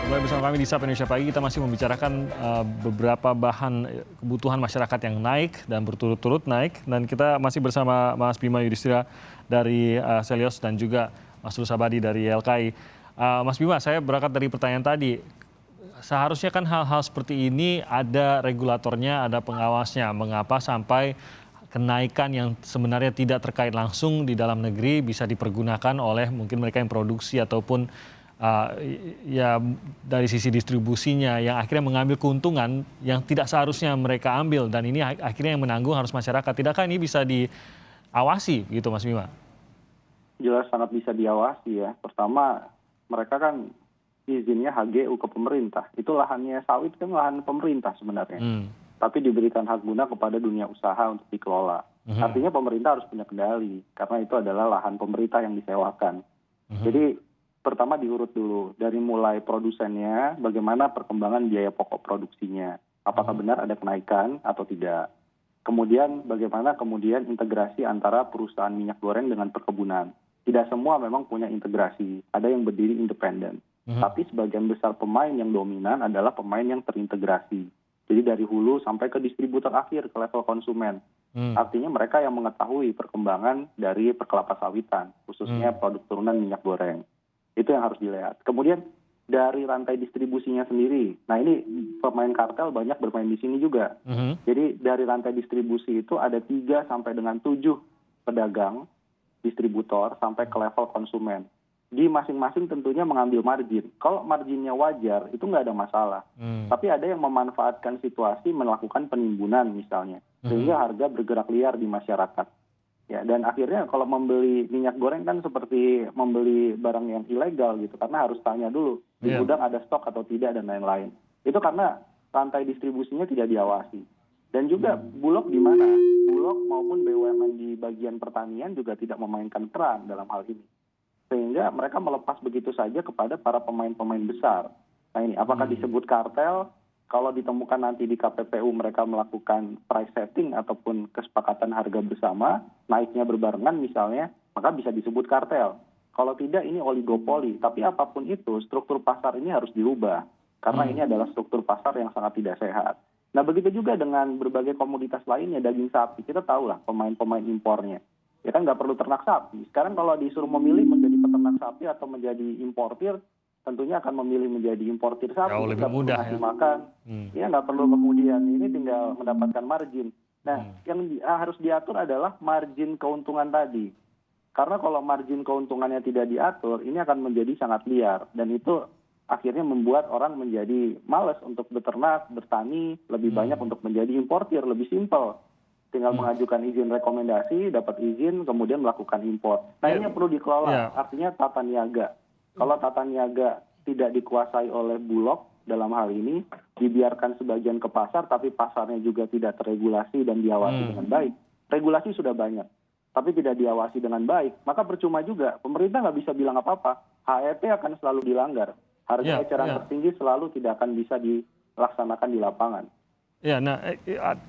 Kembali bersama kami di Sapa Indonesia Pagi, kita masih membicarakan beberapa bahan kebutuhan masyarakat yang naik dan berturut-turut naik. Dan kita masih bersama Mas Bima Yudhistira dari Selios dan juga Mas Tulus Abadi dari YLKI. Mas Bima, saya berangkat dari pertanyaan tadi. Seharusnya kan hal-hal seperti ini ada regulatornya, ada pengawasnya. Mengapa sampai kenaikan yang sebenarnya tidak terkait langsung di dalam negeri bisa dipergunakan oleh mungkin mereka yang produksi ataupun ya dari sisi distribusinya yang akhirnya mengambil keuntungan yang tidak seharusnya mereka ambil, dan ini akhirnya yang menanggung harus masyarakat. Tidakkah ini bisa diawasi gitu, Mas Bima? Jelas sangat bisa diawasi ya. Pertama, mereka kan izinnya HGU ke pemerintah. Itu lahannya sawit kan lahan pemerintah sebenarnya. Tapi diberikan hak guna kepada dunia usaha untuk dikelola. Artinya pemerintah harus punya kendali karena itu adalah lahan pemerintah yang disewakan. Jadi pertama diurut dulu dari mulai produsennya, bagaimana perkembangan biaya pokok produksinya, apakah benar ada kenaikan atau tidak. Kemudian bagaimana kemudian integrasi antara perusahaan minyak goreng dengan perkebunan. Tidak semua memang punya integrasi, ada yang berdiri independen. Tapi sebagian besar pemain yang dominan adalah pemain yang terintegrasi. Jadi dari hulu sampai ke distributor akhir, ke level konsumen. Artinya mereka yang mengetahui perkembangan dari perkelapa sawitan, khususnya produk turunan minyak goreng. Itu yang harus dilihat. Kemudian dari rantai distribusinya sendiri. Nah ini pemain kartel banyak bermain di sini juga. Jadi dari rantai distribusi itu ada 3 sampai dengan 7 pedagang, distributor sampai ke level konsumen. Di masing-masing tentunya mengambil margin. Kalau marginnya wajar itu nggak ada masalah. Tapi ada yang memanfaatkan situasi melakukan penimbunan misalnya. Sehingga harga bergerak liar di masyarakat. Ya, dan akhirnya kalau membeli minyak goreng kan seperti membeli barang yang ilegal gitu, karena harus tanya dulu di gudang ada stok atau tidak dan lain-lain. Itu karena rantai distribusinya tidak diawasi. Dan juga Bulog di mana? Bulog maupun BUMN di bagian pertanian juga tidak memainkan peran dalam hal ini. Sehingga mereka melepas begitu saja kepada para pemain-pemain besar. Nah ini apakah disebut kartel? Kalau ditemukan nanti di KPPU mereka melakukan price setting ataupun kesepakatan harga bersama, naiknya berbarengan misalnya, maka bisa disebut kartel. Kalau tidak ini oligopoli, tapi apapun itu struktur pasar ini harus dirubah. Karena ini adalah struktur pasar yang sangat tidak sehat. Nah begitu juga dengan berbagai komoditas lainnya, daging sapi, kita tahu lah pemain-pemain impornya. Ya kan nggak perlu ternak sapi. Sekarang kalau disuruh memilih menjadi peternak sapi atau menjadi importir, tentunya akan memilih menjadi importir sapi. Jauh lebih mudah ya. Makan. Ya nggak perlu kemudian ini tinggal mendapatkan margin. Nah yang harus diatur adalah margin keuntungan tadi. Karena kalau margin keuntungannya tidak diatur, ini akan menjadi sangat liar. Dan itu akhirnya membuat orang menjadi malas untuk beternak, bertani, lebih banyak untuk menjadi importir, lebih simpel. Tinggal mengajukan izin rekomendasi, dapat izin, kemudian melakukan impor. Nah ini yang perlu dikelola, artinya tata niaga. Kalau tata niaga tidak dikuasai oleh Bulog dalam hal ini, dibiarkan sebagian ke pasar, tapi pasarnya juga tidak terregulasi dan diawasi dengan baik. Regulasi sudah banyak, tapi tidak diawasi dengan baik, maka percuma juga. Pemerintah nggak bisa bilang apa-apa, HET akan selalu dilanggar. Harga eceran tertinggi selalu tidak akan bisa dilaksanakan di lapangan. Ya, nah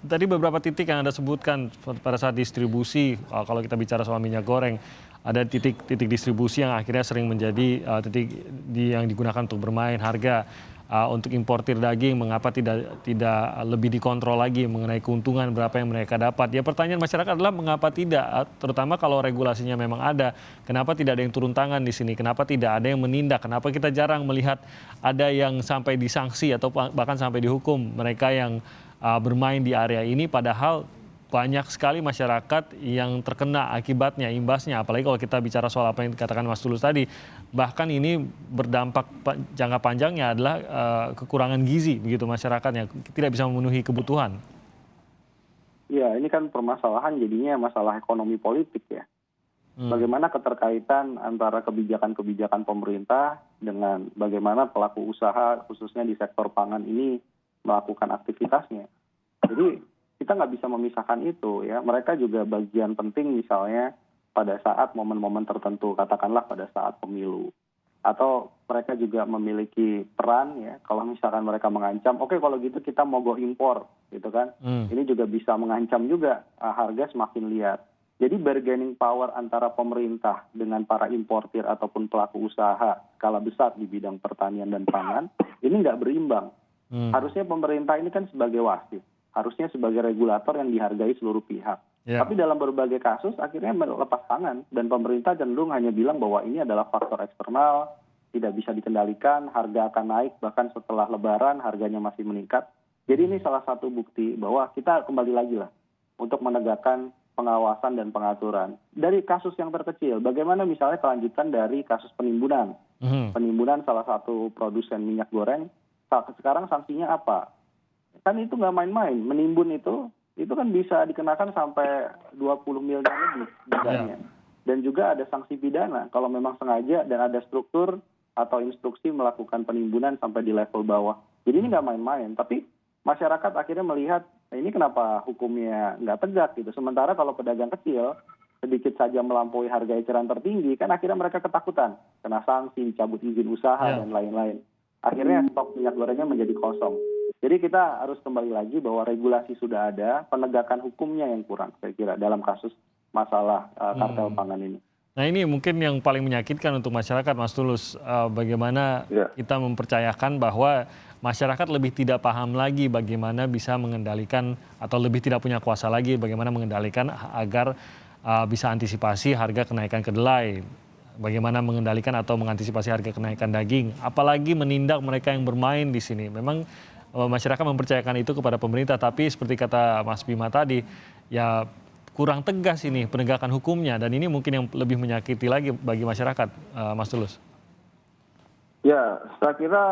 tadi beberapa titik yang Anda sebutkan pada saat distribusi, kalau kita bicara soal minyak goreng, ada titik distribusi yang akhirnya sering menjadi titik yang digunakan untuk bermain harga. Untuk importir daging, mengapa tidak lebih dikontrol lagi mengenai keuntungan berapa yang mereka dapat? Ya pertanyaan masyarakat adalah mengapa tidak, terutama kalau regulasinya memang ada, kenapa tidak ada yang turun tangan di sini? Kenapa tidak ada yang menindak? Kenapa kita jarang melihat ada yang sampai disanksi atau bahkan sampai dihukum mereka yang bermain di area ini, padahal banyak sekali masyarakat yang terkena akibatnya, imbasnya. Apalagi kalau kita bicara soal apa yang dikatakan Mas Tulus tadi, bahkan ini berdampak jangka panjangnya adalah kekurangan gizi begitu masyarakatnya, tidak bisa memenuhi kebutuhan. Ya, ini kan permasalahan jadinya masalah ekonomi politik ya. Bagaimana keterkaitan antara kebijakan-kebijakan pemerintah dengan bagaimana pelaku usaha khususnya di sektor pangan ini melakukan aktivitasnya. Jadi kita nggak bisa memisahkan itu ya. Mereka juga bagian penting misalnya pada saat momen-momen tertentu, katakanlah pada saat pemilu. Atau mereka juga memiliki peran ya, kalau misalkan mereka mengancam, oke kalau gitu kita mogok impor gitu kan. Ini juga bisa mengancam juga harga semakin liar. Jadi bargaining power antara pemerintah dengan para importir ataupun pelaku usaha skala besar di bidang pertanian dan pangan Ini nggak berimbang. Harusnya pemerintah ini kan sebagai wasit, harusnya sebagai regulator yang dihargai seluruh pihak. Tapi dalam berbagai kasus akhirnya melepas tangan dan pemerintah cenderung hanya bilang bahwa ini adalah faktor eksternal, tidak bisa dikendalikan, harga akan naik bahkan setelah Lebaran harganya masih meningkat. Jadi ini salah satu bukti bahwa kita kembali lagi lah untuk menegakkan pengawasan dan pengaturan. Dari kasus yang terkecil, bagaimana misalnya kelanjutan dari kasus penimbunan. Penimbunan salah satu produsen minyak goreng, sekarang sanksinya apa? Kan itu nggak main-main, menimbun itu kan bisa dikenakan sampai 20 miliar lebih dendanya. Dan juga ada sanksi pidana kalau memang sengaja dan ada struktur atau instruksi melakukan penimbunan sampai di level bawah. Jadi ini nggak main-main, tapi masyarakat akhirnya melihat ini kenapa hukumnya nggak tegak gitu. Sementara kalau pedagang kecil sedikit saja melampaui harga eceran tertinggi, kan akhirnya mereka ketakutan, kena sanksi, cabut izin usaha dan lain-lain. Akhirnya stok minyak gorengnya menjadi kosong. Jadi kita harus kembali lagi bahwa regulasi sudah ada, penegakan hukumnya yang kurang, saya kira dalam kasus masalah kartel pangan ini. Nah ini mungkin yang paling menyakitkan untuk masyarakat, Mas Tulus. Bagaimana kita mempercayakan bahwa masyarakat lebih tidak paham lagi bagaimana bisa mengendalikan atau lebih tidak punya kuasa lagi bagaimana mengendalikan agar bisa antisipasi harga kenaikan kedelai. Bagaimana mengendalikan atau mengantisipasi harga kenaikan daging. Apalagi menindak mereka yang bermain di sini. Memang masyarakat mempercayakan itu kepada pemerintah, tapi seperti kata Mas Bima tadi, ya kurang tegas ini penegakan hukumnya, dan ini mungkin yang lebih menyakiti lagi bagi masyarakat, Mas Tulus. Ya, saya kira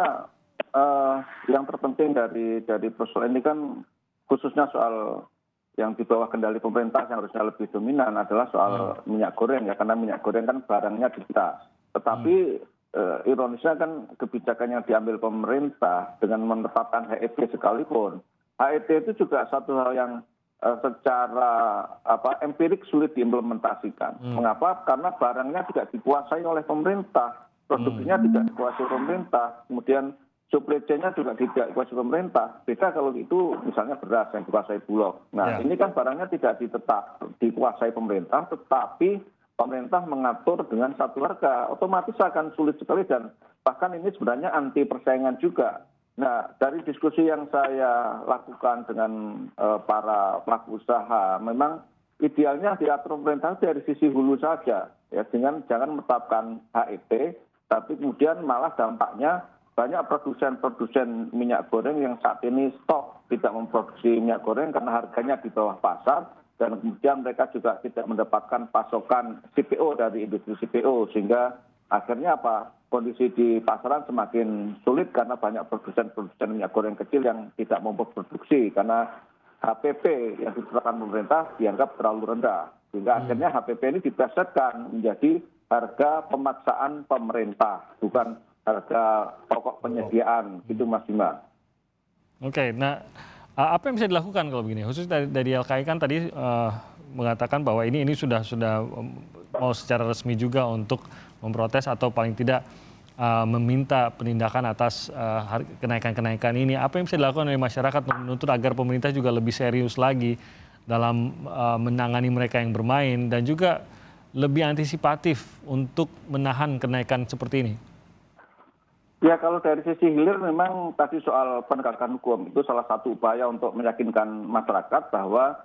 yang terpenting dari persoalan ini kan khususnya soal yang di bawah kendali pemerintah yang harusnya lebih dominan adalah soal minyak goreng ya, karena minyak goreng kan barangnya di kita. Tetapi ironisnya kan kebijakan yang diambil pemerintah dengan menetapkan HET sekalipun, HET itu juga satu hal yang secara empirik sulit diimplementasikan. Mengapa? Karena barangnya tidak dikuasai oleh pemerintah, produksinya tidak dikuasai pemerintah, kemudian supply chain-nya juga tidak dikuasai pemerintah. Beda kalau itu misalnya beras yang dikuasai Bulog. Nah ini kan barangnya tidak dikuasai pemerintah, tetapi pemerintah mengatur dengan satu harga, otomatis akan sulit sekali dan bahkan ini sebenarnya anti persaingan juga. Nah, dari diskusi yang saya lakukan dengan para pelaku usaha, memang idealnya diatur pemerintah dari sisi hulu saja, ya, dengan jangan menetapkan HET, tapi kemudian malah dampaknya banyak produsen minyak goreng yang saat ini stok tidak memproduksi minyak goreng karena harganya di bawah pasar, dan kemudian mereka juga tidak mendapatkan pasokan CPO dari industri CPO, sehingga akhirnya kondisi di pasaran semakin sulit karena banyak produsen minyak goreng kecil yang tidak mampu produksi karena HPP yang ditetapkan pemerintah dianggap terlalu rendah, sehingga akhirnya HPP ini diplesetkan menjadi harga pemaksaan pemerintah, bukan harga pokok penyediaan. Itu Mas Bima. Oke, nah apa yang bisa dilakukan kalau begini? Khusus dari LKI kan tadi mengatakan bahwa ini sudah mau secara resmi juga untuk memprotes atau paling tidak meminta penindakan atas kenaikan-kenaikan ini. Apa yang bisa dilakukan oleh masyarakat menuntut agar pemerintah juga lebih serius lagi dalam menangani mereka yang bermain dan juga lebih antisipatif untuk menahan kenaikan seperti ini? Ya, kalau dari sisi hilir memang tadi soal penegakan hukum itu salah satu upaya untuk meyakinkan masyarakat bahwa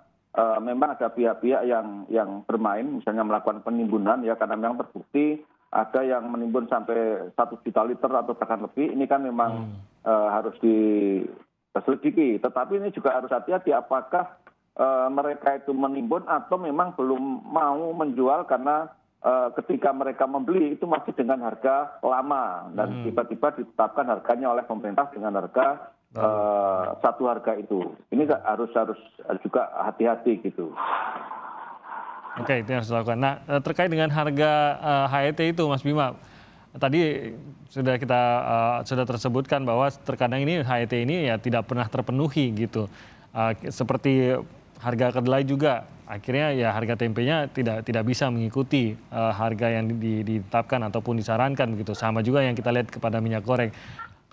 memang ada pihak-pihak yang bermain, misalnya melakukan penimbunan ya, karena memang terbukti ada yang menimbun sampai 1 juta liter atau bahkan lebih. Ini kan memang harus diselidiki. Tetapi ini juga harus hati-hati apakah mereka itu menimbun atau memang belum mau menjual karena ketika mereka membeli itu masih dengan harga lama dan tiba-tiba ditetapkan harganya oleh pemerintah dengan harga satu harga itu. Ini harus juga hati-hati gitu. Oke, itu yang harus dilakukan. Nah, terkait dengan harga HET itu, Mas Bima, tadi sudah tersebutkan bahwa terkadang ini HET ini ya tidak pernah terpenuhi gitu. Seperti harga kedelai juga, akhirnya ya harga tempenya tidak bisa mengikuti harga yang ditetapkan ataupun disarankan begitu. Sama juga yang kita lihat kepada minyak goreng.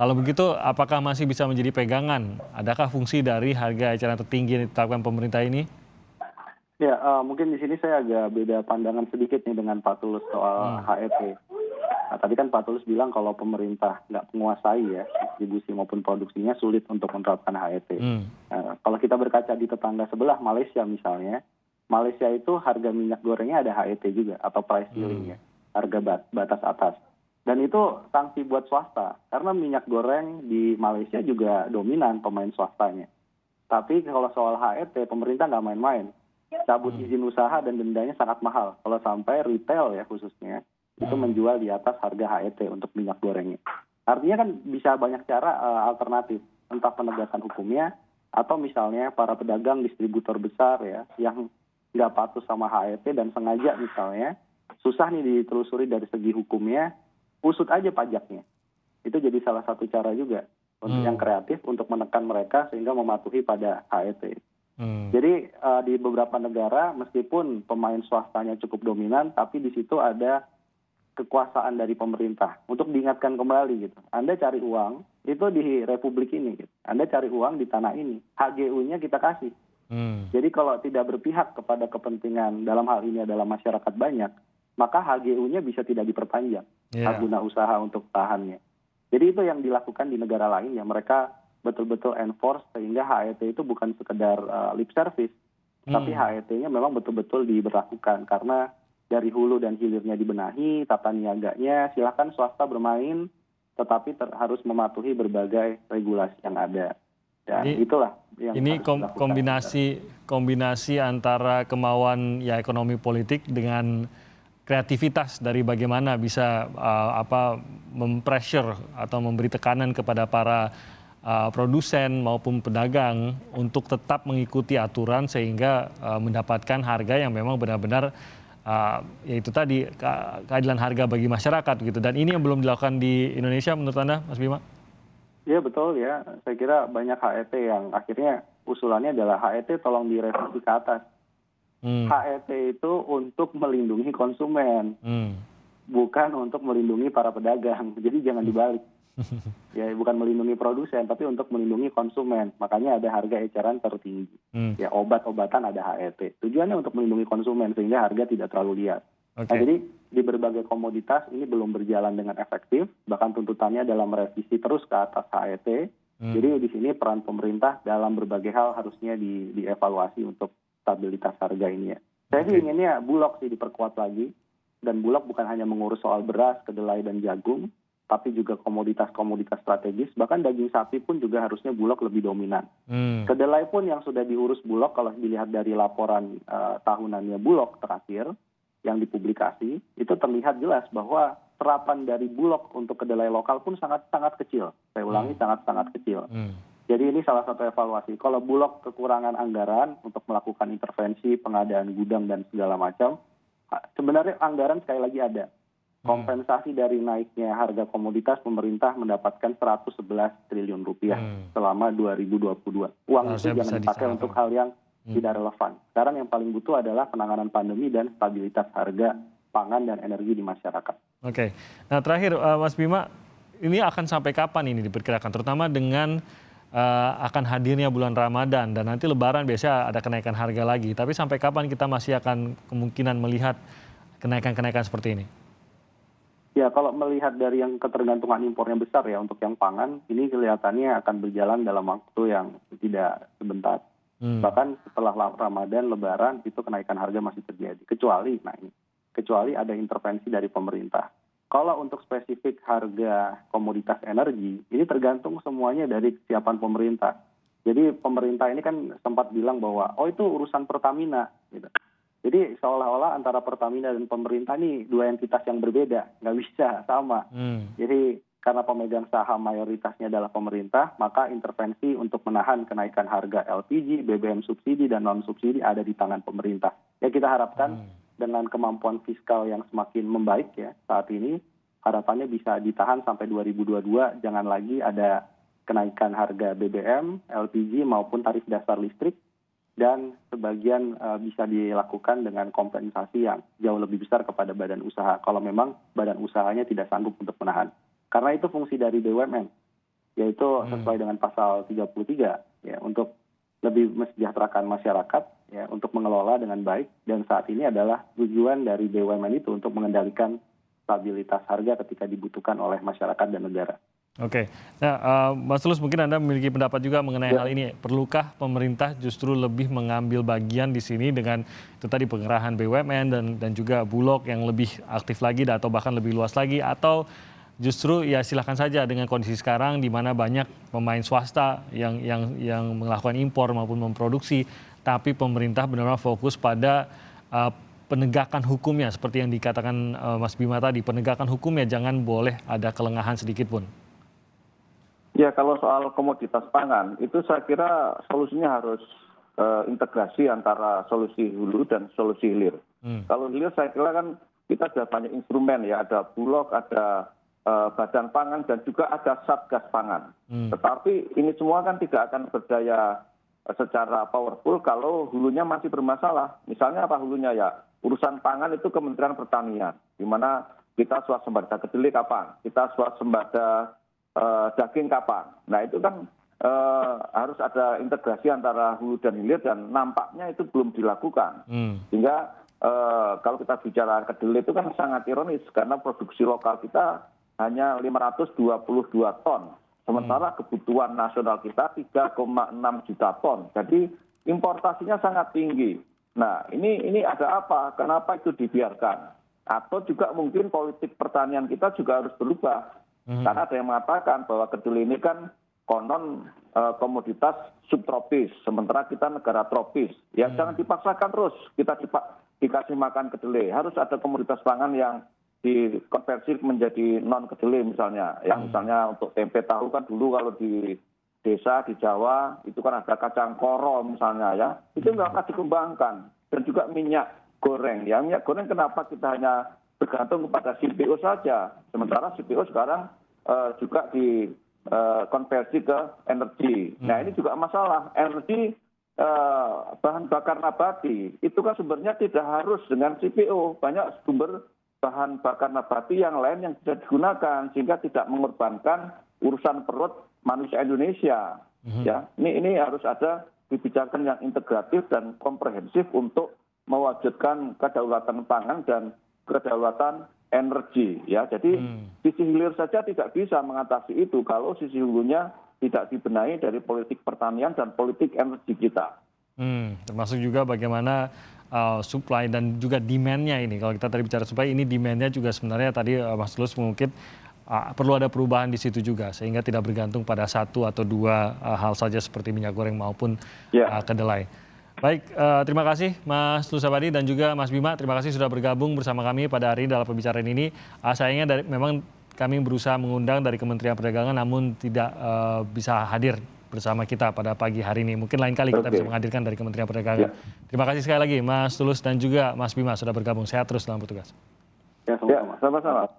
Kalau begitu, apakah masih bisa menjadi pegangan? Adakah fungsi dari harga eceran tertinggi yang ditetapkan pemerintah ini? Ya, mungkin di sini saya agak beda pandangan sedikit nih dengan Pak Tulus soal HET. Nah, tadi kan Pak Tulus bilang kalau pemerintah nggak menguasai ya distribusi maupun produksinya sulit untuk menerapkan HET. Nah, kalau kita berkaca di tetangga sebelah Malaysia misalnya, Malaysia itu harga minyak gorengnya ada HET juga atau price ceiling ya, harga batas atas. Dan itu sanksi buat swasta karena minyak goreng di Malaysia juga dominan pemain swastanya. Tapi kalau soal HET pemerintah nggak main-main. Cabut izin usaha dan dendanya sangat mahal. Kalau sampai retail ya khususnya itu menjual di atas harga HET untuk minyak gorengnya. Artinya kan bisa banyak cara alternatif, entah penegakan hukumnya atau misalnya para pedagang distributor besar ya yang nggak patuh sama HET dan sengaja misalnya susah nih ditelusuri dari segi hukumnya, usut aja pajaknya. Itu jadi salah satu cara juga untuk yang kreatif untuk menekan mereka sehingga mematuhi pada HET. Jadi di beberapa negara meskipun pemain swastanya cukup dominan, tapi di situ ada kekuasaan dari pemerintah untuk diingatkan kembali gitu. Anda cari uang itu di republik ini, gitu. Anda cari uang di tanah ini, HGU-nya kita kasih. Jadi kalau tidak berpihak kepada kepentingan dalam hal ini adalah masyarakat banyak, maka HGU-nya bisa tidak diperpanjang, hak guna usaha untuk tahannya. Jadi itu yang dilakukan di negara lain ya, mereka betul-betul enforce sehingga HET itu bukan sekedar lip service, tapi HET-nya memang betul-betul diberlakukan karena dari hulu dan hilirnya dibenahi, tata niaganya silakan swasta bermain, tetapi harus mematuhi berbagai regulasi yang ada. Dan Jadi, itulah yang ini harus dilakukan. kombinasi antara kemauan ya ekonomi politik dengan kreativitas dari bagaimana bisa mempressure atau memberi tekanan kepada para produsen maupun pedagang untuk tetap mengikuti aturan sehingga mendapatkan harga yang memang benar-benar yaitu tadi keadilan harga bagi masyarakat gitu. Dan ini yang belum dilakukan di Indonesia menurut Anda, Mas Bima? Iya betul ya, saya kira banyak HET yang akhirnya usulannya adalah HET tolong direvisi ke atas. HET itu untuk melindungi konsumen, bukan untuk melindungi para pedagang. Jadi jangan dibalik. Ya bukan melindungi produsen, tapi untuk melindungi konsumen. Makanya ada harga eceran tertinggi. Ya obat-obatan ada HET. Tujuannya untuk melindungi konsumen sehingga harga tidak terlalu liar. Nah, jadi di berbagai komoditas ini belum berjalan dengan efektif. Bahkan tuntutannya adalah merevisi terus ke atas HET. Jadi di sini peran pemerintah dalam berbagai hal harusnya dievaluasi untuk stabilitas harga ini ya. Saya sih inginnya Bulog sih diperkuat lagi. Dan Bulog bukan hanya mengurus soal beras, kedelai, dan jagung, tapi juga komoditas-komoditas strategis, bahkan daging sapi pun juga harusnya Bulog lebih dominan. Kedelai pun yang sudah diurus Bulog, kalau dilihat dari laporan tahunannya Bulog terakhir, yang dipublikasi, itu terlihat jelas bahwa serapan dari Bulog untuk kedelai lokal pun sangat-sangat kecil. Saya ulangi, sangat-sangat kecil. Jadi ini salah satu evaluasi. Kalau Bulog kekurangan anggaran untuk melakukan intervensi, pengadaan gudang, dan segala macam, sebenarnya anggaran sekali lagi ada. Kompensasi dari naiknya harga komoditas pemerintah mendapatkan 111 triliun rupiah selama 2022. Uang itu jangan dipakai untuk hal yang tidak relevan. Sekarang yang paling butuh adalah penanganan pandemi dan stabilitas harga pangan dan energi di masyarakat. Oke. Nah terakhir Mas Bima, ini akan sampai kapan ini diperkirakan? Terutama dengan akan hadirnya bulan Ramadan dan nanti Lebaran biasanya ada kenaikan harga lagi. Tapi sampai kapan kita masih akan kemungkinan melihat kenaikan-kenaikan seperti ini? Ya, kalau melihat dari yang ketergantungan impornya besar ya untuk yang pangan, ini kelihatannya akan berjalan dalam waktu yang tidak sebentar. Bahkan setelah Ramadan, Lebaran, itu kenaikan harga masih terjadi. Kecuali ada intervensi dari pemerintah. Kalau untuk spesifik harga komoditas energi, ini tergantung semuanya dari kesiapan pemerintah. Jadi pemerintah ini kan sempat bilang bahwa, itu urusan Pertamina, gitu. Jadi seolah-olah antara Pertamina dan pemerintah ini dua entitas yang berbeda, nggak bisa sama. Jadi karena pemegang saham mayoritasnya adalah pemerintah, maka intervensi untuk menahan kenaikan harga LPG, BBM subsidi, dan non-subsidi ada di tangan pemerintah. Ya kita harapkan dengan kemampuan fiskal yang semakin membaik ya saat ini, harapannya bisa ditahan sampai 2022, jangan lagi ada kenaikan harga BBM, LPG maupun tarif dasar listrik, dan sebagian bisa dilakukan dengan kompensasi yang jauh lebih besar kepada badan usaha kalau memang badan usahanya tidak sanggup untuk menahan. Karena itu fungsi dari BUMN, yaitu sesuai dengan pasal 33 ya, untuk lebih mesejahterakan masyarakat ya, untuk mengelola dengan baik, dan saat ini adalah tujuan dari BUMN itu untuk mengendalikan stabilitas harga ketika dibutuhkan oleh masyarakat dan negara. Oke, nah Mas Tulus mungkin Anda memiliki pendapat juga mengenai hal ini. Perlukah pemerintah justru lebih mengambil bagian di sini dengan itu tadi pengerahan BUMN dan juga Bulog yang lebih aktif lagi atau bahkan lebih luas lagi, atau justru ya silahkan saja dengan kondisi sekarang di mana banyak pemain swasta yang melakukan impor maupun memproduksi, tapi pemerintah benar-benar fokus pada penegakan hukumnya seperti yang dikatakan Mas Bima tadi, penegakan hukumnya jangan boleh ada kelengahan sedikit pun. Ya, kalau soal komoditas pangan itu saya kira solusinya harus integrasi antara solusi hulu dan solusi hilir. Kalau hilir saya kira kan kita sudah banyak instrumen ya, ada Bulog, ada Badan Pangan dan juga ada Satgas Pangan. Tetapi ini semua kan tidak akan berdaya secara powerful kalau hulunya masih bermasalah. Misalnya apa hulunya ya? Urusan pangan itu Kementerian Pertanian, di mana kita swasembada kedelai kapan, kita swasembada daging kapan. Nah itu kan harus ada integrasi antara hulu dan hilir dan nampaknya itu belum dilakukan. Sehingga kalau kita bicara kedelai itu kan sangat ironis karena produksi lokal kita hanya 522 ton. Sementara kebutuhan nasional kita 3,6 juta ton. Jadi importasinya sangat tinggi. Nah ini ada apa? Kenapa itu dibiarkan? Atau juga mungkin politik pertanian kita juga harus berubah. Karena ada yang mengatakan bahwa kedelai ini kan konon komoditas subtropis, sementara kita negara tropis. Ya jangan dipaksakan terus kita dikasih makan kedelai. Harus ada komoditas pangan yang dikonversi menjadi non kedelai misalnya. Yang misalnya untuk tempe tahu kan dulu kalau di desa di Jawa itu kan ada kacang koro misalnya ya. Itu nggak akan dikembangkan. Dan juga minyak goreng. Ya minyak goreng kenapa kita hanya bergantung kepada CPO saja. Sementara CPO sekarang juga dikonversi ke energi. Nah ini juga masalah. Energi bahan bakar nabati itu kan sumbernya tidak harus dengan CPO. Banyak sumber bahan bakar nabati yang lain yang bisa digunakan sehingga tidak mengorbankan urusan perut manusia Indonesia. Ya, ini harus ada kebijakan yang integratif dan komprehensif untuk mewujudkan kedaulatan pangan dan kedaulatan energi. Ya, jadi sisi hilir saja tidak bisa mengatasi itu kalau sisi hulunya tidak dibenahi dari politik pertanian dan politik energi kita. Termasuk juga bagaimana supply dan juga demand-nya ini. Kalau kita tadi bicara supply, ini demand-nya juga sebenarnya tadi Mas Tulus mungkin perlu ada perubahan di situ juga sehingga tidak bergantung pada satu atau dua hal saja seperti minyak goreng maupun kedelai. Baik, terima kasih Mas Tulus Abadi dan juga Mas Bima. Terima kasih sudah bergabung bersama kami pada hari ini dalam pembicaraan ini. Sayangnya memang kami berusaha mengundang dari Kementerian Perdagangan namun tidak bisa hadir bersama kita pada pagi hari ini. Mungkin lain kali kita bisa menghadirkan dari Kementerian Perdagangan. Terima kasih sekali lagi Mas Tulus dan juga Mas Bima sudah bergabung. Sehat terus dalam bertugas. Ya, sama-sama.